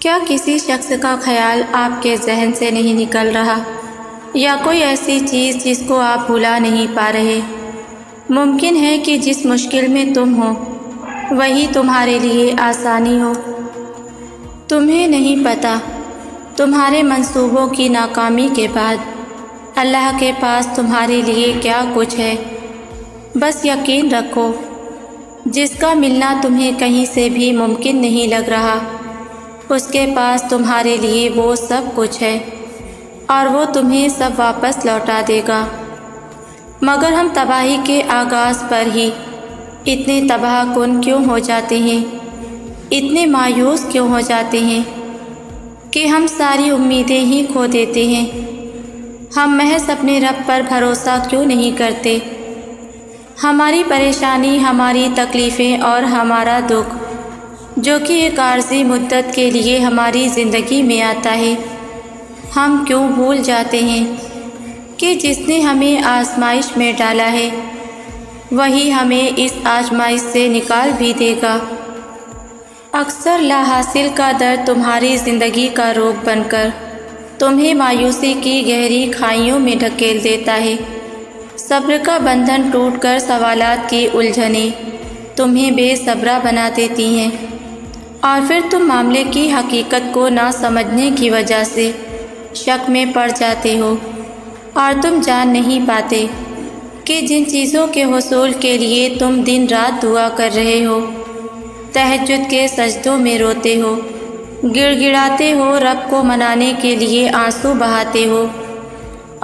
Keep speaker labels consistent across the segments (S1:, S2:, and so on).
S1: کیا کسی شخص کا خیال آپ کے ذہن سے نہیں نکل رہا، یا کوئی ایسی چیز جس کو آپ بھلا نہیں پا رہے؟ ممکن ہے کہ جس مشکل میں تم ہو وہی تمہارے لیے آسانی ہو۔ تمہیں نہیں پتہ تمہارے منصوبوں کی ناکامی کے بعد اللہ کے پاس تمہارے لیے کیا کچھ ہے۔ بس یقین رکھو، جس کا ملنا تمہیں کہیں سے بھی ممکن نہیں لگ رہا، اس کے پاس تمہارے لیے وہ سب کچھ ہے، اور وہ تمہیں سب واپس لوٹا دے گا۔ مگر ہم تباہی کے آغاز پر ہی اتنے تباہ کن کیوں ہو جاتے ہیں، اتنے مایوس کیوں ہو جاتے ہیں کہ ہم ساری امیدیں ہی کھو دیتے ہیں؟ ہم محض اپنے رب پر بھروسہ کیوں نہیں کرتے؟ ہماری پریشانی، ہماری تکلیفیں اور ہمارا دکھ، جو کہ ایک عارضی مدت کے لیے ہماری زندگی میں آتا ہے، ہم کیوں بھول جاتے ہیں کہ جس نے ہمیں آزمائش میں ڈالا ہے وہی ہمیں اس آزمائش سے نکال بھی دے گا۔ اکثر لا حاصل کا درد تمہاری زندگی کا روگ بن کر تمہیں مایوسی کی گہری کھائیوں میں ڈھکیل دیتا ہے۔ صبر کا بندھن ٹوٹ کر سوالات کی الجھنیں تمہیں بے صبرا بنا دیتی ہیں، اور پھر تم معاملے کی حقیقت کو نہ سمجھنے کی وجہ سے شک میں پڑ جاتے ہو، اور تم جان نہیں پاتے کہ جن چیزوں کے حصول کے لیے تم دن رات دعا کر رہے ہو، تہجد کے سجدوں میں روتے ہو، گڑ گڑاتے ہو، رب کو منانے کے لیے آنسو بہاتے ہو،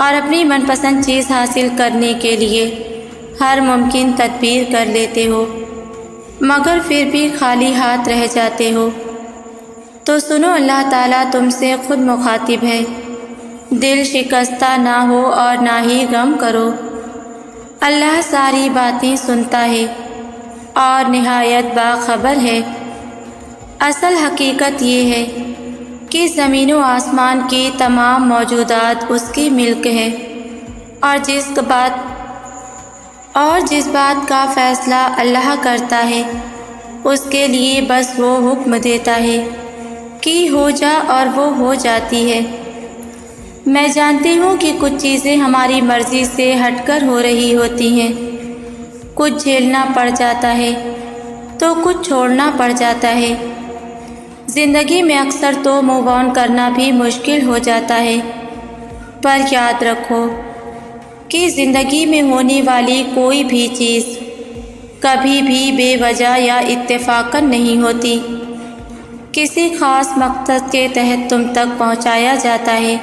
S1: اور اپنی من پسند چیز حاصل کرنے کے لیے ہر ممکن تدبیر کر لیتے ہو، مگر پھر بھی خالی ہاتھ رہ جاتے ہو، تو سنو، اللہ تعالیٰ تم سے خود مخاطب ہے۔ دل شکستہ نہ ہو اور نہ ہی غم کرو، اللہ ساری باتیں سنتا ہے اور نہایت باخبر ہے۔ اصل حقیقت یہ ہے کہ زمین و آسمان کی تمام موجودات اس کی ملک ہے، اور جس بات کا فیصلہ اللہ کرتا ہے اس کے لیے بس وہ حکم دیتا ہے کہ ہو جا، اور وہ ہو جاتی ہے۔ میں جانتی ہوں کہ کچھ چیزیں ہماری مرضی سے ہٹ کر ہو رہی ہوتی ہیں، کچھ جھیلنا پڑ جاتا ہے تو کچھ چھوڑنا پڑ جاتا ہے۔ زندگی میں اکثر تو موو آن کرنا بھی مشکل ہو جاتا ہے، پر یاد رکھو کہ زندگی میں ہونے والی کوئی بھی چیز کبھی بھی بے وجہ یا اتفاقاً نہیں ہوتی، کسی خاص مقصد کے تحت تم تک پہنچایا جاتا ہے۔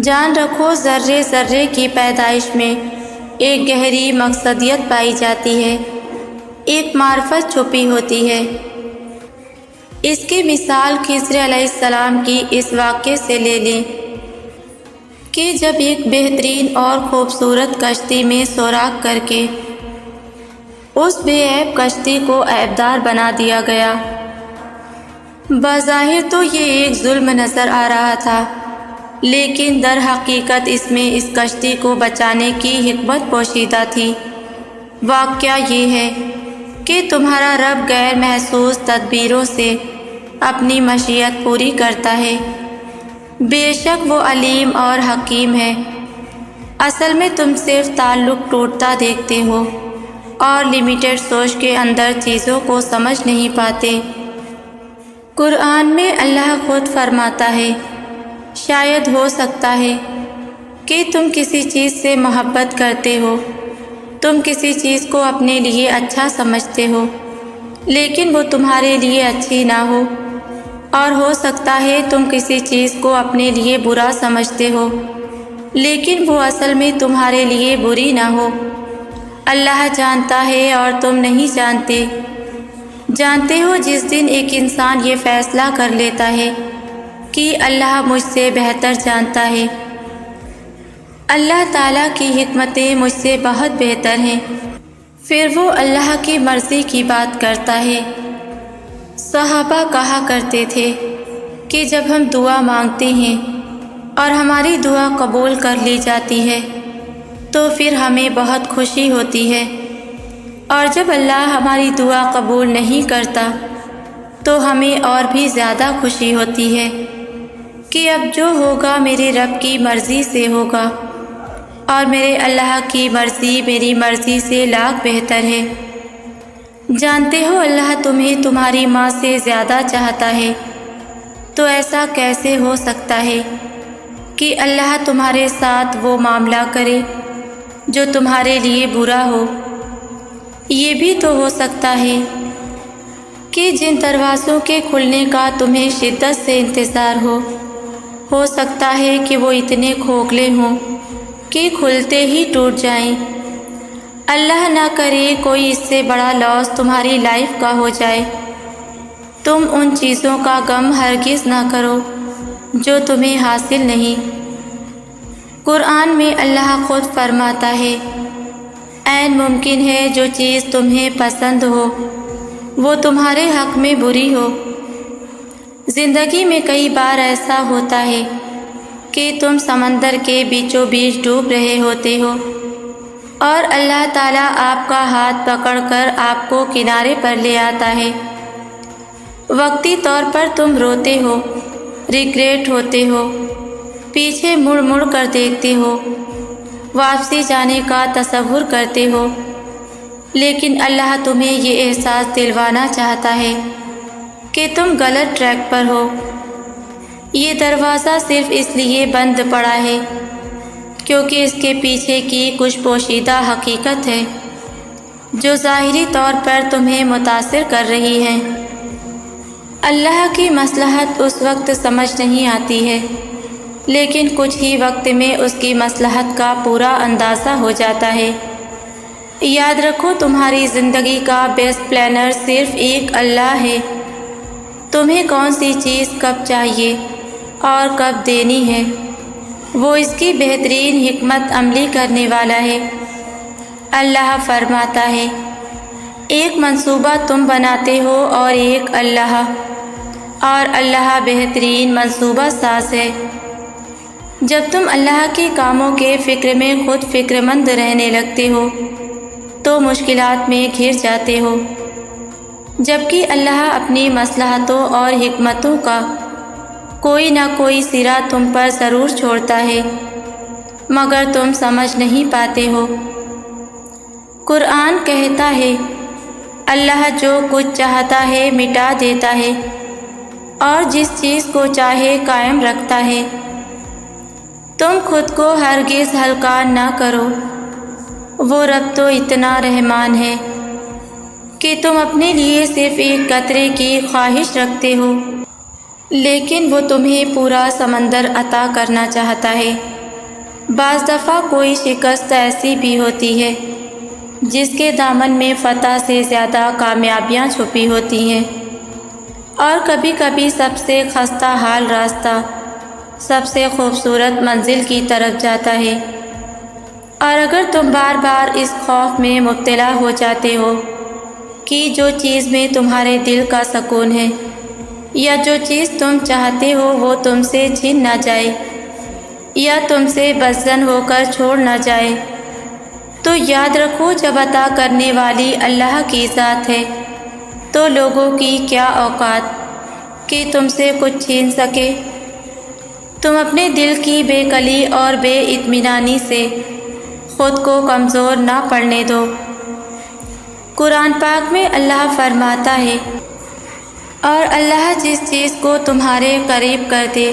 S1: جان رکھو، ذرے ذرے کی پیدائش میں ایک گہری مقصدیت پائی جاتی ہے، ایک معرفت چھپی ہوتی ہے۔ اس کی مثال خضر علیہ السلام کی اس واقعے سے لے لیں کہ جب ایک بہترین اور خوبصورت کشتی میں سوراخ کر کے اس بے عیب کشتی کو عیبدار بنا دیا گیا۔ بظاہر تو یہ ایک ظلم نظر آ رہا تھا، لیکن در حقیقت اس میں اس کشتی کو بچانے کی حکمت پوشیدہ تھی۔ واقعہ یہ ہے کہ تمہارا رب غیر محسوس تدبیروں سے اپنی مشیت پوری کرتا ہے۔ بے شک وہ علیم اور حکیم ہے۔ اصل میں تم صرف تعلق ٹوٹتا دیکھتے ہو اور لمیٹڈ سوچ کے اندر چیزوں کو سمجھ نہیں پاتے۔ قرآن میں اللہ خود فرماتا ہے، شاید ہو سکتا ہے کہ تم کسی چیز سے محبت کرتے ہو، تم کسی چیز کو اپنے لیے اچھا سمجھتے ہو، لیکن وہ تمہارے لیے اچھی نہ ہو، اور ہو سکتا ہے تم کسی چیز کو اپنے لیے برا سمجھتے ہو، لیکن وہ اصل میں تمہارے لیے بری نہ ہو۔ اللہ جانتا ہے اور تم نہیں جانتے۔ جانتے ہو جس دن ایک انسان یہ فیصلہ کر لیتا ہے کہ اللہ مجھ سے بہتر جانتا ہے، اللہ تعالیٰ کی حکمتیں مجھ سے بہت بہتر ہیں، پھر وہ اللہ کی مرضی کی بات کرتا ہے۔ صحابہ کہا کرتے تھے کہ جب ہم دعا مانگتے ہیں اور ہماری دعا قبول کر لی جاتی ہے تو پھر ہمیں بہت خوشی ہوتی ہے، اور جب اللہ ہماری دعا قبول نہیں کرتا تو ہمیں اور بھی زیادہ خوشی ہوتی ہے کہ اب جو ہوگا میرے رب کی مرضی سے ہوگا، اور میرے اللہ کی مرضی میری مرضی سے لاکھ بہتر ہے۔ جانتے ہو اللہ تمہیں تمہاری ماں سے زیادہ چاہتا ہے، تو ایسا کیسے ہو سکتا ہے کہ اللہ تمہارے ساتھ وہ معاملہ کرے جو تمہارے لیے برا ہو؟ یہ بھی تو ہو سکتا ہے کہ جن دروازوں کے کھلنے کا تمہیں شدت سے انتظار ہو سکتا ہے کہ وہ اتنے کھوکھلے ہوں کہ کھلتے ہی ٹوٹ جائیں۔ اللہ نہ کرے کوئی اس سے بڑا لاس تمہاری لائف کا ہو جائے۔ تم ان چیزوں کا غم ہرگز نہ کرو جو تمہیں حاصل نہیں۔ قرآن میں اللہ خود فرماتا ہے، عین ممکن ہے جو چیز تمہیں پسند ہو وہ تمہارے حق میں بری ہو۔ زندگی میں کئی بار ایسا ہوتا ہے کہ تم سمندر کے بیچوں بیچ ڈوب رہے ہوتے ہو اور اللہ تعالیٰ آپ کا ہاتھ پکڑ کر آپ کو کنارے پر لے آتا ہے۔ وقتی طور پر تم روتے ہو، ریگریٹ ہوتے ہو، پیچھے مڑ مڑ کر دیکھتے ہو، واپسی جانے کا تصور کرتے ہو، لیکن اللہ تمہیں یہ احساس دلوانا چاہتا ہے کہ تم غلط ٹریک پر ہو۔ یہ دروازہ صرف اس لیے بند پڑا ہے کیونکہ اس کے پیچھے کی کچھ پوشیدہ حقیقت ہے جو ظاہری طور پر تمہیں متاثر کر رہی ہے۔ اللہ کی مصلحت اس وقت سمجھ نہیں آتی ہے، لیکن کچھ ہی وقت میں اس کی مصلحت کا پورا اندازہ ہو جاتا ہے۔ یاد رکھو تمہاری زندگی کا بیسٹ پلانر صرف ایک اللہ ہے۔ تمہیں کون سی چیز کب چاہیے اور کب دینی ہے وہ اس کی بہترین حکمت عملی کرنے والا ہے۔ اللہ فرماتا ہے، ایک منصوبہ تم بناتے ہو اور ایک اللہ بہترین منصوبہ ساز ہے۔ جب تم اللہ کے کاموں کے فکر میں خود فکر مند رہنے لگتے ہو تو مشکلات میں گھر جاتے ہو، جبکہ اللہ اپنی مصلحتوں اور حکمتوں کا کوئی نہ کوئی سرا تم پر ضرور چھوڑتا ہے، مگر تم سمجھ نہیں پاتے ہو۔ قرآن کہتا ہے، اللہ جو کچھ چاہتا ہے مٹا دیتا ہے اور جس چیز کو چاہے قائم رکھتا ہے۔ تم خود کو ہرگز ہلکا نہ کرو، وہ رب تو اتنا رحمان ہے کہ تم اپنے لیے صرف ایک قطرے کی خواہش رکھتے ہو، لیکن وہ تمہیں پورا سمندر عطا کرنا چاہتا ہے۔ بعض دفعہ کوئی شکست ایسی بھی ہوتی ہے جس کے دامن میں فتح سے زیادہ کامیابیاں چھپی ہوتی ہیں، اور کبھی کبھی سب سے خستہ حال راستہ سب سے خوبصورت منزل کی طرف جاتا ہے۔ اور اگر تم بار بار اس خوف میں مبتلا ہو جاتے ہو کہ جو چیز میں تمہارے دل کا سکون ہے یا جو چیز تم چاہتے ہو وہ تم سے چھن نہ جائے یا تم سے بدظن ہو کر چھوڑ نہ جائے، تو یاد رکھو جب عطا کرنے والی اللہ کی ذات ہے تو لوگوں کی کیا اوقات کہ تم سے کچھ چھین سکے۔ تم اپنے دل کی بے کلی اور بے اطمینانی سے خود کو کمزور نہ پڑنے دو۔ قرآن پاک میں اللہ فرماتا ہے، اور اللہ جس چیز کو تمہارے قریب کر دے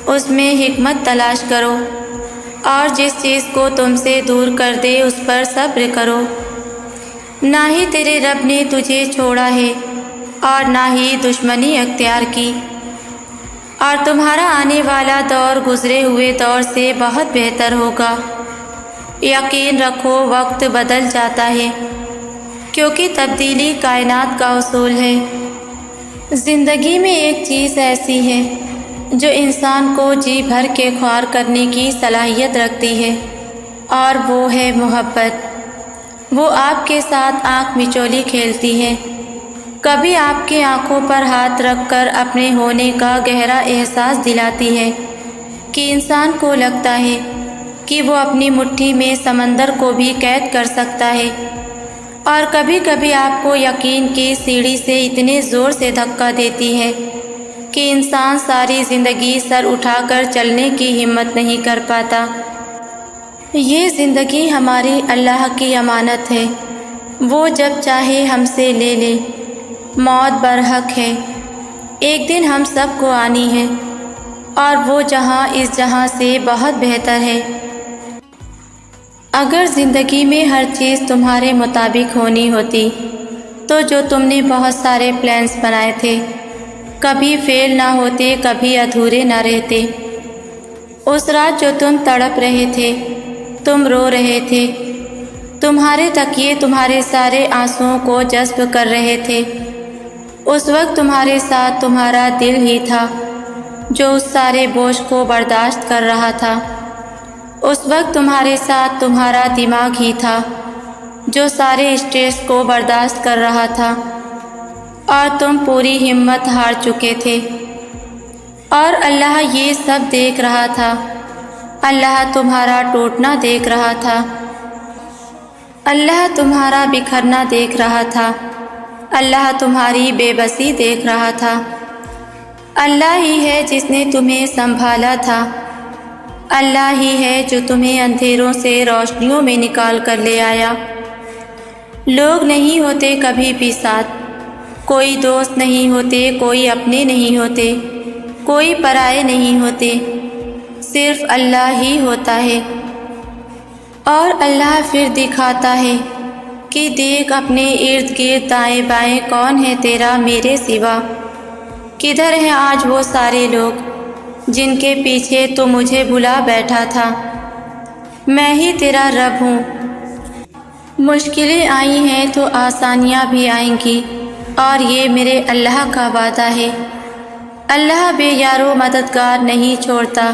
S1: اس میں حکمت تلاش کرو، اور جس چیز کو تم سے دور کر دے اس پر صبر کرو۔ نہ ہی تیرے رب نے تجھے چھوڑا ہے اور نہ ہی دشمنی اختیار کی، اور تمہارا آنے والا دور گزرے ہوئے دور سے بہت بہتر ہوگا۔ یقین رکھو وقت بدل جاتا ہے کیونکہ تبدیلی کائنات کا اصول ہے۔ زندگی میں ایک چیز ایسی ہے جو انسان کو جی بھر کے خوار کرنے کی صلاحیت رکھتی ہے، اور وہ ہے محبت۔ وہ آپ کے ساتھ آنکھ مچولی کھیلتی ہے، کبھی آپ کی آنکھوں پر ہاتھ رکھ کر اپنے ہونے کا گہرا احساس دلاتی ہے کہ انسان کو لگتا ہے کہ وہ اپنی مٹھی میں سمندر کو بھی قید کر سکتا ہے، اور کبھی کبھی آپ کو یقین کی سیڑھی سے اتنے زور سے دھکا دیتی ہے کہ انسان ساری زندگی سر اٹھا کر چلنے کی ہمت نہیں کر پاتا۔ یہ زندگی ہماری اللہ کی امانت ہے، وہ جب چاہے ہم سے لے لے۔ موت برحق ہے، ایک دن ہم سب کو آنی ہے، اور وہ جہاں اس جہاں سے بہت بہتر ہے۔ اگر زندگی میں ہر چیز تمہارے مطابق ہونی ہوتی تو جو تم نے بہت سارے پلانز بنائے تھے کبھی فیل نہ ہوتے، کبھی ادھورے نہ رہتے۔ اس رات جو تم تڑپ رہے تھے، تم رو رہے تھے، تمہارے تکیے تمہارے سارے آنسوؤں کو جذب کر رہے تھے، اس وقت تمہارے ساتھ تمہارا دل ہی تھا جو اس سارے بوجھ کو برداشت کر رہا تھا۔ اس وقت تمہارے ساتھ تمہارا دماغ ہی تھا جو سارے اسٹریس کو برداشت کر رہا تھا، اور تم پوری ہمت ہار چکے تھے، اور اللہ یہ سب دیکھ رہا تھا۔ اللہ تمہارا ٹوٹنا دیکھ رہا تھا، اللہ تمہارا بکھرنا دیکھ رہا تھا، اللہ تمہاری بے بسی دیکھ رہا تھا۔ اللہ ہی ہے جس نے تمہیں سنبھالا تھا، اللہ ہی ہے جو تمہیں اندھیروں سے روشنیوں میں نکال کر لے آیا۔ لوگ نہیں ہوتے کبھی بھی ساتھ، کوئی دوست نہیں ہوتے، کوئی اپنے نہیں ہوتے، کوئی پرائے نہیں ہوتے، صرف اللہ ہی ہوتا ہے۔ اور اللہ پھر دکھاتا ہے کہ دیکھ اپنے ارد گرد دائیں بائیں کون ہے تیرا میرے سوا، کدھر ہیں آج وہ سارے لوگ جن کے پیچھے تو مجھے بھلا بیٹھا تھا۔ میں ہی تیرا رب ہوں۔ مشکلیں آئی ہیں تو آسانیاں بھی آئیں گی، اور یہ میرے اللہ کا وعدہ ہے۔ اللہ بے یار و مددگار نہیں چھوڑتا،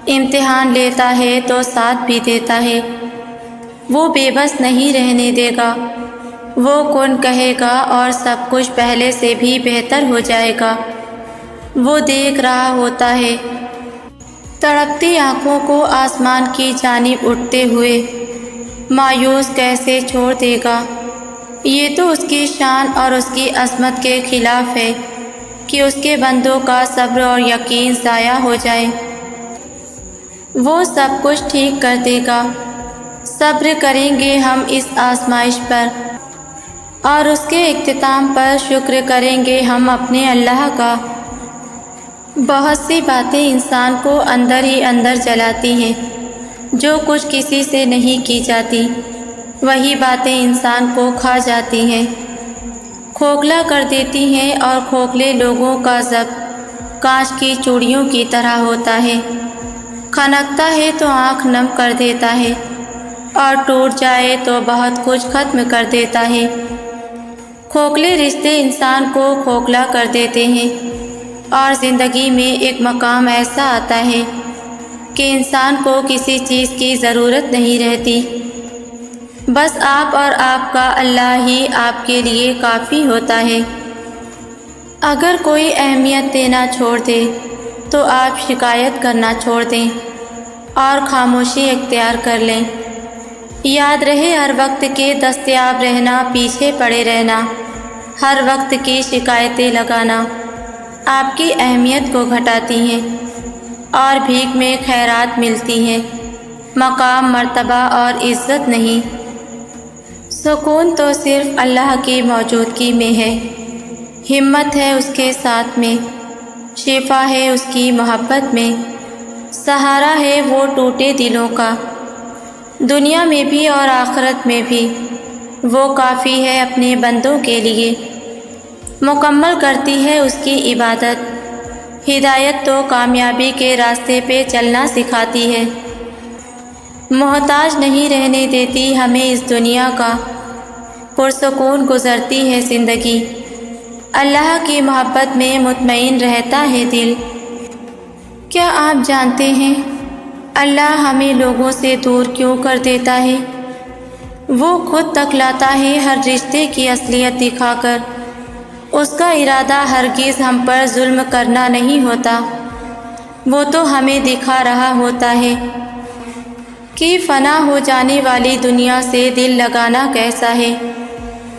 S1: امتحان لیتا ہے تو ساتھ بھی دیتا ہے۔ وہ بے بس نہیں رہنے دے گا، وہ کن کہے گا اور سب کچھ پہلے سے بھی بہتر ہو جائے گا۔ وہ دیکھ رہا ہوتا ہے تڑپتی آنکھوں کو آسمان کی جانب اٹھتے ہوئے، مایوس کیسے چھوڑ دے گا؟ یہ تو اس کی شان اور اس کی عظمت کے خلاف ہے کہ اس کے بندوں کا صبر اور یقین ضائع ہو جائے۔ وہ سب کچھ ٹھیک کر دے گا۔ صبر کریں گے ہم اس آزمائش پر، اور اس کے اختتام پر شکر کریں گے ہم اپنے اللہ کا۔ بہت سی باتیں انسان کو اندر ہی اندر جلاتی ہیں، جو کچھ کسی سے نہیں کی جاتی، وہی باتیں انسان کو کھا جاتی ہیں، کھوکھلا کر دیتی ہیں، اور کھوکھلے لوگوں کا ضبط کانچ کی چوڑیوں کی طرح ہوتا ہے، کھنکتا ہے تو آنکھ نم کر دیتا ہے، اور ٹوٹ جائے تو بہت کچھ ختم کر دیتا ہے۔ کھوکھلے رشتے انسان کو کھوکھلا کر دیتے ہیں، اور زندگی میں ایک مقام ایسا آتا ہے کہ انسان کو کسی چیز کی ضرورت نہیں رہتی، بس آپ اور آپ کا اللہ ہی آپ کے لیے کافی ہوتا ہے۔ اگر کوئی اہمیت دینا چھوڑ دے تو آپ شکایت کرنا چھوڑ دیں اور خاموشی اختیار کر لیں۔ یاد رہے، ہر وقت کے دستیاب رہنا، پیچھے پڑے رہنا، ہر وقت کی شکایتیں لگانا آپ کی اہمیت کو گھٹاتی ہیں، اور بھیک میں خیرات ملتی ہیں، مقام، مرتبہ اور عزت نہیں۔ سکون تو صرف اللہ کی موجودگی میں ہے، ہمت ہے اس کے ساتھ میں، شفا ہے اس کی محبت میں، سہارا ہے وہ ٹوٹے دلوں کا، دنیا میں بھی اور آخرت میں بھی وہ کافی ہے اپنے بندوں کے لیے، مکمل کرتی ہے اس کی عبادت۔ ہدایت تو کامیابی کے راستے پہ چلنا سکھاتی ہے، محتاج نہیں رہنے دیتی ہمیں اس دنیا کا، پرسکون گزرتی ہے زندگی، اللہ کی محبت میں مطمئن رہتا ہے دل۔ کیا آپ جانتے ہیں اللہ ہمیں لوگوں سے دور کیوں کر دیتا ہے؟ وہ خود تکلاتا ہے ہر رشتے کی اصلیت دکھا کر۔ اس کا ارادہ ہرگز ہم پر ظلم کرنا نہیں ہوتا، وہ تو ہمیں دکھا رہا ہوتا ہے کہ فنا ہو جانے والی دنیا سے دل لگانا کیسا ہے۔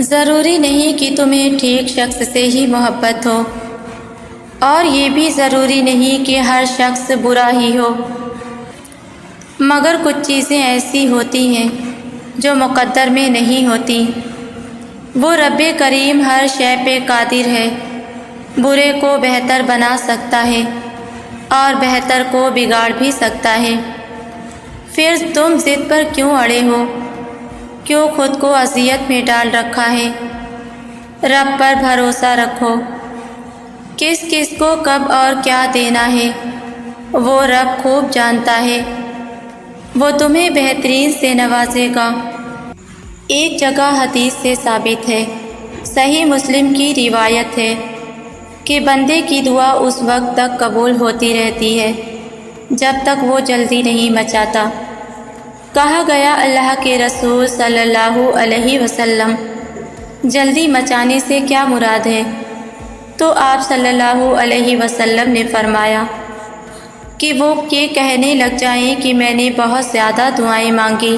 S1: ضروری نہیں کہ تمہیں ٹھیک شخص سے ہی محبت ہو، اور یہ بھی ضروری نہیں کہ ہر شخص برا ہی ہو، مگر کچھ چیزیں ایسی ہوتی ہیں جو مقدر میں نہیں ہوتی۔ وہ رب کریم ہر شے پہ قادر ہے، برے کو بہتر بنا سکتا ہے اور بہتر کو بگاڑ بھی سکتا ہے۔ پھر تم ضد پر کیوں اڑے ہو؟ کیوں خود کو اذیت میں ڈال رکھا ہے؟ رب پر بھروسہ رکھو۔ کس کس کو کب اور کیا دینا ہے وہ رب خوب جانتا ہے، وہ تمہیں بہترین سے نوازے گا۔ ایک جگہ حدیث سے ثابت ہے، صحیح مسلم کی روایت ہے کہ بندے کی دعا اس وقت تک قبول ہوتی رہتی ہے جب تک وہ جلدی نہیں مچاتا۔ کہا گیا اللہ کے رسول صلی اللہ علیہ وسلم، جلدی مچانے سے کیا مراد ہے؟ تو آپ صلی اللہ علیہ وسلم نے فرمایا کہ وہ یہ کہنے لگ جائیں کہ میں نے بہت زیادہ دعائیں مانگی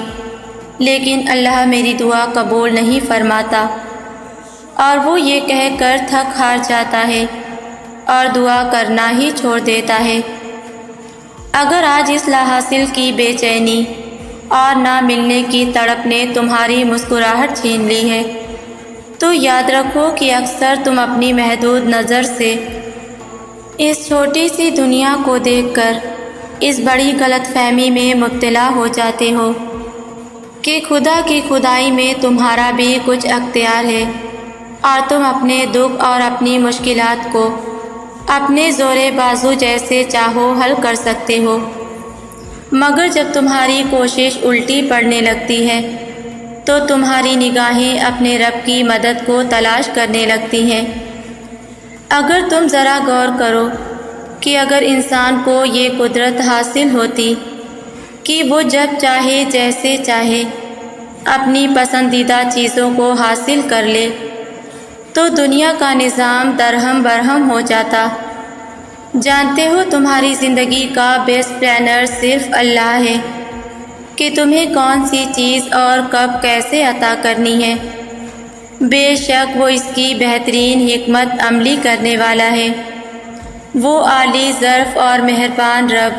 S1: لیکن اللہ میری دعا قبول نہیں فرماتا، اور وہ یہ کہہ کر تھک ہار جاتا ہے اور دعا کرنا ہی چھوڑ دیتا ہے۔ اگر آج اصلاح حاصل کی بے چینی اور نہ ملنے کی تڑپ نے تمہاری مسکراہٹ چھین لی ہے تو یاد رکھو کہ اکثر تم اپنی محدود نظر سے اس چھوٹی سی دنیا کو دیکھ کر اس بڑی غلط فہمی میں مبتلا ہو جاتے ہو کہ خدا کی خدائی میں تمہارا بھی کچھ اختیار ہے اور تم اپنے دکھ اور اپنی مشکلات کو اپنے زور بازو جیسے چاہو حل کر سکتے ہو، مگر جب تمہاری کوشش الٹی پڑنے لگتی ہے تو تمہاری نگاہیں اپنے رب کی مدد کو تلاش کرنے لگتی ہیں۔ اگر تم ذرا غور کرو کہ اگر انسان کو یہ قدرت حاصل ہوتی کہ وہ جب چاہے جیسے چاہے اپنی پسندیدہ چیزوں کو حاصل کر لے تو دنیا کا نظام درہم برہم ہو جاتا۔ جانتے ہو تمہاری زندگی کا بیسٹ پلانر صرف اللہ ہے کہ تمہیں کون سی چیز اور کب کیسے عطا کرنی ہے۔ بے شک وہ اس کی بہترین حکمت عملی کرنے والا ہے۔ وہ عالی ظرف اور مہربان رب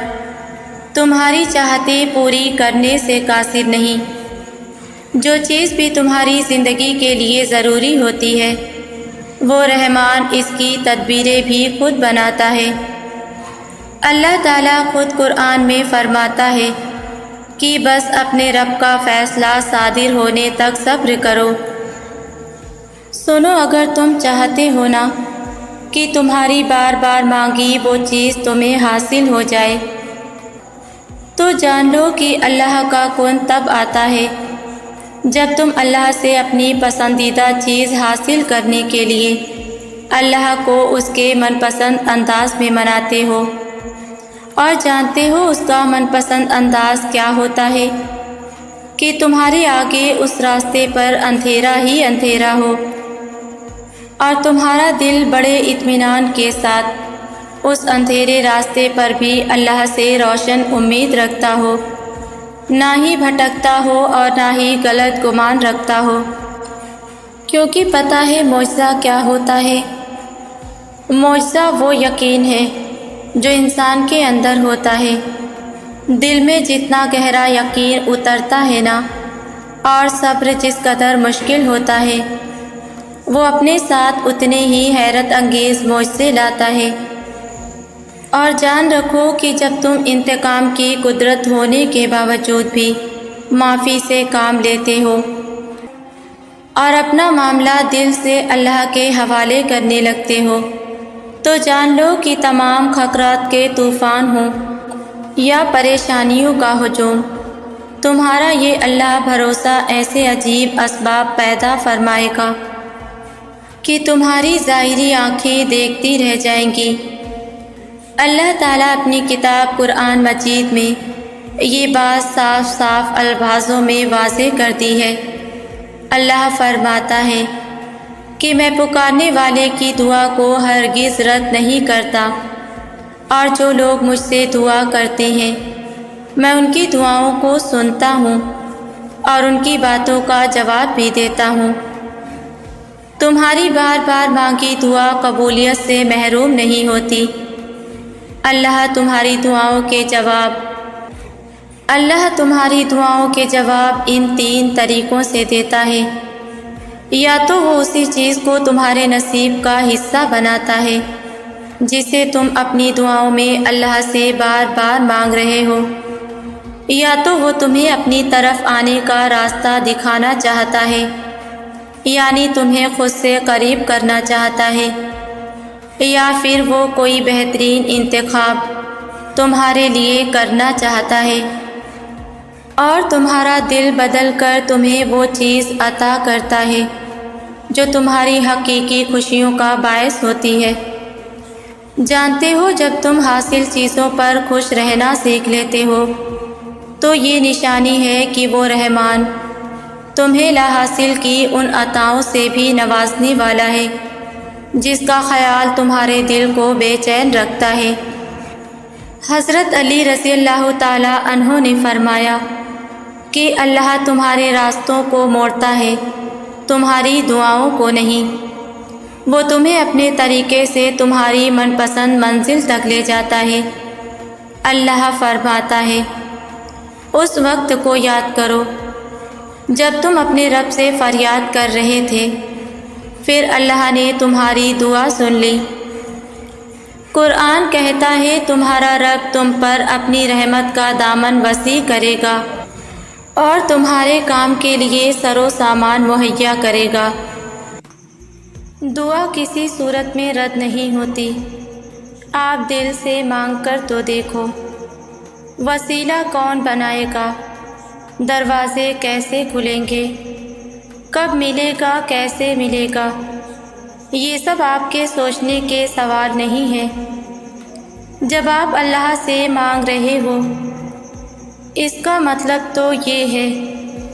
S1: تمہاری چاہتیں پوری کرنے سے قاصر نہیں۔ جو چیز بھی تمہاری زندگی کے لیے ضروری ہوتی ہے وہ رحمان اس کی تدبیریں بھی خود بناتا ہے۔ اللہ تعالیٰ خود قرآن میں فرماتا ہے کہ بس اپنے رب کا فیصلہ صادر ہونے تک صبر کرو۔ سنو، اگر تم چاہتے ہو نا کہ تمہاری بار بار مانگی وہ چیز تمہیں حاصل ہو جائے تو جان لو کہ اللہ کا کون تب آتا ہے جب تم اللہ سے اپنی پسندیدہ چیز حاصل کرنے کے لیے اللہ کو اس کے من پسند انداز میں مناتے ہو، اور جانتے ہو اس کا من پسند انداز کیا ہوتا ہے کہ تمہارے آگے اس راستے پر اندھیرا ہی اندھیرا ہو اور تمہارا دل بڑے اطمینان کے ساتھ اس اندھیرے راستے پر بھی اللہ سے روشن امید رکھتا ہو، نہ ہی بھٹکتا ہو اور نہ ہی غلط گمان رکھتا ہو، کیونکہ پتہ ہے معجزہ کیا ہوتا ہے۔ معجزہ وہ یقین ہے جو انسان کے اندر ہوتا ہے۔ دل میں جتنا گہرا یقین اترتا ہے نا، اور صبر جس قدر مشکل ہوتا ہے، وہ اپنے ساتھ اتنے ہی حیرت انگیز معجزے لاتا ہے۔ اور جان رکھو کہ جب تم انتقام کی قدرت ہونے کے باوجود بھی معافی سے کام لیتے ہو اور اپنا معاملہ دل سے اللہ کے حوالے کرنے لگتے ہو تو جان لو کہ تمام خطرات کے طوفان ہوں یا پریشانیوں کا ہجوم، تمہارا یہ اللہ بھروسہ ایسے عجیب اسباب پیدا فرمائے گا کہ تمہاری ظاہری آنکھیں دیکھتی رہ جائیں گی۔ اللہ تعالیٰ اپنی کتاب قرآن مجید میں یہ بات صاف صاف الفاظوں میں واضح کر دی ہے۔ اللہ فرماتا ہے کہ میں پکارنے والے کی دعا کو ہرگز رد نہیں کرتا، اور جو لوگ مجھ سے دعا کرتے ہیں میں ان کی دعاؤں کو سنتا ہوں اور ان کی باتوں کا جواب بھی دیتا ہوں۔ تمہاری بار بار مانگی دعا قبولیت سے محروم نہیں ہوتی۔ اللہ تمہاری دعاؤں کے جواب ان 3 طریقوں سے دیتا ہے۔ یا تو وہ اسی چیز کو تمہارے نصیب کا حصہ بناتا ہے جسے تم اپنی دعاؤں میں اللہ سے بار بار مانگ رہے ہو، یا تو وہ تمہیں اپنی طرف آنے کا راستہ دکھانا چاہتا ہے، یعنی تمہیں خود سے قریب کرنا چاہتا ہے، یا پھر وہ کوئی بہترین انتخاب تمہارے لیے کرنا چاہتا ہے اور تمہارا دل بدل کر تمہیں وہ چیز عطا کرتا ہے جو تمہاری حقیقی خوشیوں کا باعث ہوتی ہے۔ جانتے ہو جب تم حاصل چیزوں پر خوش رہنا سیکھ لیتے ہو تو یہ نشانی ہے کہ وہ رحمان تمہیں لا حاصل کی ان عطاؤں سے بھی نوازنے والا ہے جس کا خیال تمہارے دل کو بے چین رکھتا ہے۔ حضرت علی رضی اللہ تعالیٰ عنہ نے فرمایا کہ اللہ تمہارے راستوں کو موڑتا ہے، تمہاری دعاؤں کو نہیں۔ وہ تمہیں اپنے طریقے سے تمہاری من پسند منزل تک لے جاتا ہے۔ اللہ فرماتا ہے، اس وقت کو یاد کرو جب تم اپنے رب سے فریاد کر رہے تھے، پھر اللہ نے تمہاری دعا سن لی۔ قرآن کہتا ہے تمہارا رب تم پر اپنی رحمت کا دامن وسیع کرے گا اور تمہارے کام کے لیے سر و سامان مہیا کرے گا۔ دعا کسی صورت میں رد نہیں ہوتی، آپ دل سے مانگ کر تو دیکھو۔ وسیلہ کون بنائے گا؟ دروازے کیسے کھلیں گے؟ کب ملے گا؟ کیسے ملے گا؟ یہ سب آپ کے سوچنے کے سوال نہیں ہے۔ جب آپ اللہ سے مانگ رہے ہو اس کا مطلب تو یہ ہے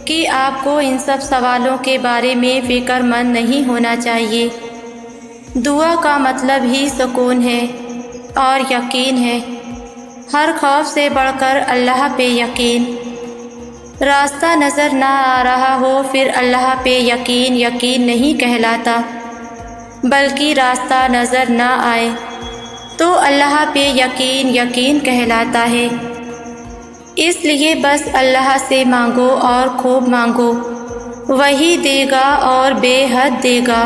S1: کہ آپ کو ان سب سوالوں کے بارے میں فکر مند نہیں ہونا چاہیے۔ دعا کا مطلب ہی سکون ہے اور یقین ہے، ہر خوف سے بڑھ کر اللہ پہ یقین۔ راستہ نظر نہ آ رہا ہو پھر اللہ پہ یقین نہیں کہلاتا، بلکہ راستہ نظر نہ آئے تو اللہ پہ یقین کہلاتا ہے۔ اس لیے بس اللہ سے مانگو اور خوب مانگو، وہی دے گا اور بے حد دے گا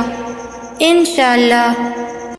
S1: انشاءاللہ۔